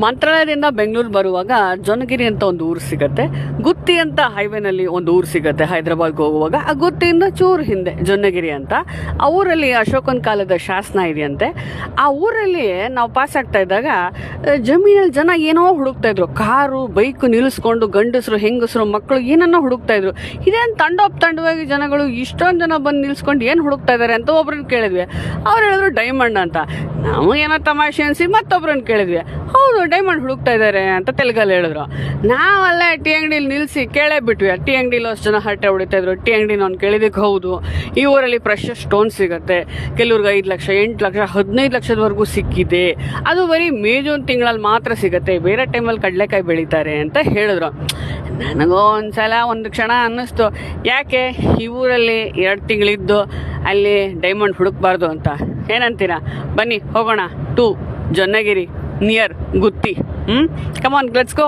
ಮಂತ್ರಾಲಯದಿಂದ ಬೆಂಗಳೂರು ಬರುವಾಗ ಜೊನ್ನಗಿರಿ ಅಂತ ಒಂದು ಊರು ಸಿಗುತ್ತೆ. ಗುತ್ತಿ ಅಂತ ಹೈವೇನಲ್ಲಿ ಒಂದು ಊರು ಸಿಗುತ್ತೆ ಹೈದರಾಬಾದ್ಗೆ ಹೋಗುವಾಗ. ಆ ಗುತ್ತಿಯಿಂದ ಚೂರು ಹಿಂದೆ ಜೊನ್ನಗಿರಿ ಅಂತ. ಆ ಊರಲ್ಲಿ ಅಶೋಕನ ಕಾಲದ ಶಾಸನ ಇದೆಯಂತೆ. ಆ ಊರಲ್ಲಿ ನಾವು ಪಾಸ್ ಆಗ್ತಾ ಇದ್ದಾಗ ಜಮೀನಲ್ಲಿ ಜನ ಏನೋ ಹುಡುಕ್ತಾ ಇದ್ರು. ಕಾರು ಬೈಕು ನಿಲ್ಲಿಸ್ಕೊಂಡು ಗಂಡಸರು ಹೆಂಗಸರು ಮಕ್ಕಳು ಏನನ್ನೋ ಹುಡುಕ್ತಾ ಇದ್ರು. ಇದೇನು ತಂಡವಾಗಿ ಜನಗಳು ಇಷ್ಟೊಂದು ಜನ ಬಂದು ನಿಲ್ಸ್ಕೊಂಡು ಏನು ಹುಡುಕ್ತಾ ಇದ್ದಾರೆ ಅಂತ ಒಬ್ರನ್ನ ಕೇಳಿದ್ವಿ. ಅವ್ರು ಹೇಳಿದ್ರು ಡೈಮಂಡ್ ಅಂತ. ನಾವು ಏನೋ ತಮಾಷೆ ಅನಿಸಿ ಮತ್ತೊಬ್ರನ್ನ ಕೇಳಿದ್ವಿ. ಹೌದು ಡೈಮಂಡ್ ಹುಡುಕ್ತಾ ಇದ್ದಾರೆ ಅಂತ ತೆಲುಗಲ್ಲಿ ಹೇಳಿದ್ರು. ನಾವಲ್ಲೇ ಟೀ ಅಂಗಡಿಲಿ ನಿಲ್ಲಿಸಿ ಕೇಳೇ ಬಿಟ್ವಿ. ಟೀ ಅಂಗಡಿಲಿ ಅಷ್ಟು ಜನ ಹರಟೆ ಹೊಡಿತಾ ಇದ್ರು. ಟೀ ಅಂಗಡಿ ನಾನು ಕೇಳಿದಕ್ಕೆ ಹೌದು ಈ ಊರಲ್ಲಿ ಪ್ರೆಷರ್ ಸ್ಟೋನ್ ಸಿಗುತ್ತೆ, ಕೆಲವ್ರಿಗೆ 5 ಲಕ್ಷ 8 ಲಕ್ಷ 15 ಲಕ್ಷದವರೆಗೂ ಸಿಕ್ಕಿದೆ. ಅದು ಬರೀ ಮೇ ಜೂನ್ ತಿಂಗಳಲ್ಲಿ ಮಾತ್ರ ಸಿಗುತ್ತೆ, ಬೇರೆ ಟೈಮಲ್ಲಿ ಕಡಲೆಕಾಯಿ ಬೆಳೀತಾರೆ ಅಂತ ಹೇಳಿದ್ರು. ನನಗೂ ಒಂದು ಕ್ಷಣ ಅನ್ನಿಸ್ತು, ಯಾಕೆ ಈ ಊರಲ್ಲಿ 2 ತಿಂಗಳಿದ್ದು ಅಲ್ಲಿ ಡೈಮಂಡ್ ಹುಡುಕ್ಬಾರ್ದು ಅಂತ. ಏನಂತೀರಾ? ಬನ್ನಿ ಹೋಗೋಣ to Jonnagiri near Gutti. Come on let's go.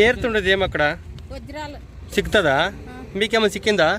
ఏరుతుండదు ఏమక్కడ సిక్కుతుందా? మీకేమో సిక్కిందా?